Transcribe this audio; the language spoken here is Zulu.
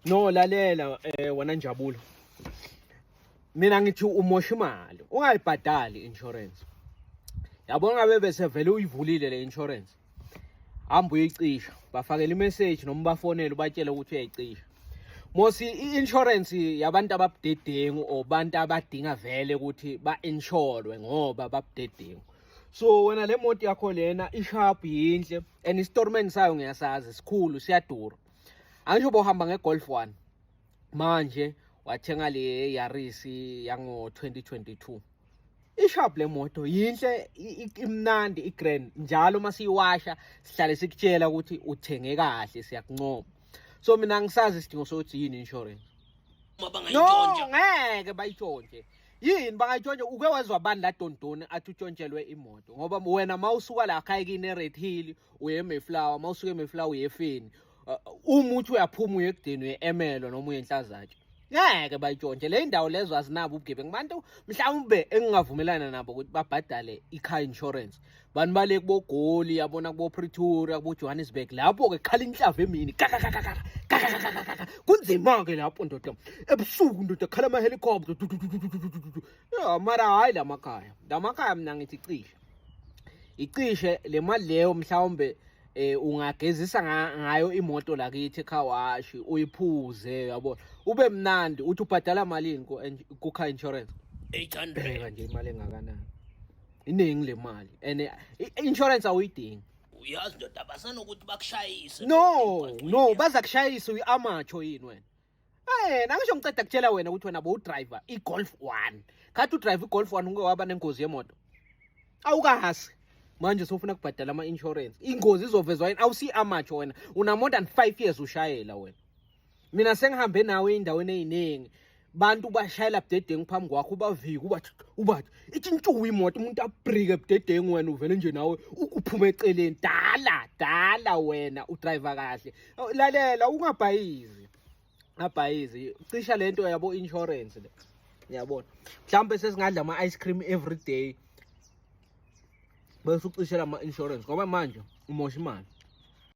No lalela wena Njabulo. Mina ngithi umosha imali, ungayibhadali insurance. Yabona ngabe bese vele uyivulile le insurance. Hamba uyicisha, bafakela imessage noma bafonele ubatshele ukuthi uyayicisha. Mosi i-insurance yabantu ababudedengu obantu abadinga vele ukuthi ba-insurwe ngoba babudedengu. So wena le moto yakho lena isharp yinhle and installment sayo ngiyasazi sikhulu siyadura. Angisho bohamba ngeGolf 1 manje wathenga le Yaris yango 2022. Isharp le moto yinhle imnandi igrand njalo masiyiwasha sihlale sikutshela ukuthi uthenge kahle siyakuncoma. So mina ngisazi isidingo sokuthi yini insurance. No ngeke bayitshontshe. Yini bangayitshontshe uke wezwa bani la Dondoni athi utshontshelwe imoto ngoba wena mawusuka la ekhaya kine Red Hill uye eMayflower mawusuka eMayflower uye eFeni umuthi uyaphuma uye ekudeni uye eMelo noma uye eNhlazatshe. Ngeke bayitshontshe le indawo lezo azinabo ubugebengu abantu mhlawumbe engingavumelana nabo ukuthi babhadale i-car insurance bani bale kubogoli yabona kubo Pretoria kubo Johannesburg lapho ke khala inhlava emini kunzima ke lapho ndoda ebusuku ndoda khala ama helicopter mara hayi lamakhaya mina ngithi icishe le mali leyo mhlawumbe ungagezisa ngayo imoto lakithi car wash uyiphuze yabona ube mnandi uthi ubhadala malini ku car insurance 800 nje imali engakanani iningi le mali and insurance awuyidingi uyazi ndoda basanokuthi bakushayise no baza kushayisa uyiamacho yini wena nangisho ngiceda kutshela wena ukuthi wena bowudriver iGolf 1 khathi udrive iGolf 1 unge waba nengozi yemoto awukahasi manje sofuna kubhadala ama insurance ingozi izovezwa yini awusi amacho wena una more than 5 years ushayela wena mina sengihambe nawe endaweni eziningi bantu bashayela budedengu phambi kwakho ubavika ubathi ithi ntshuwe imoto umuntu abrike budedengu wena uvele nje nawe ukuphuma eceleni dala wena udriver kahle lalela ungabhayizi cisha lento yabo insurance le uyabona mhlambe sesingadla ama ice cream every day bese ucishela ama insurance ngoba manje umosha imali.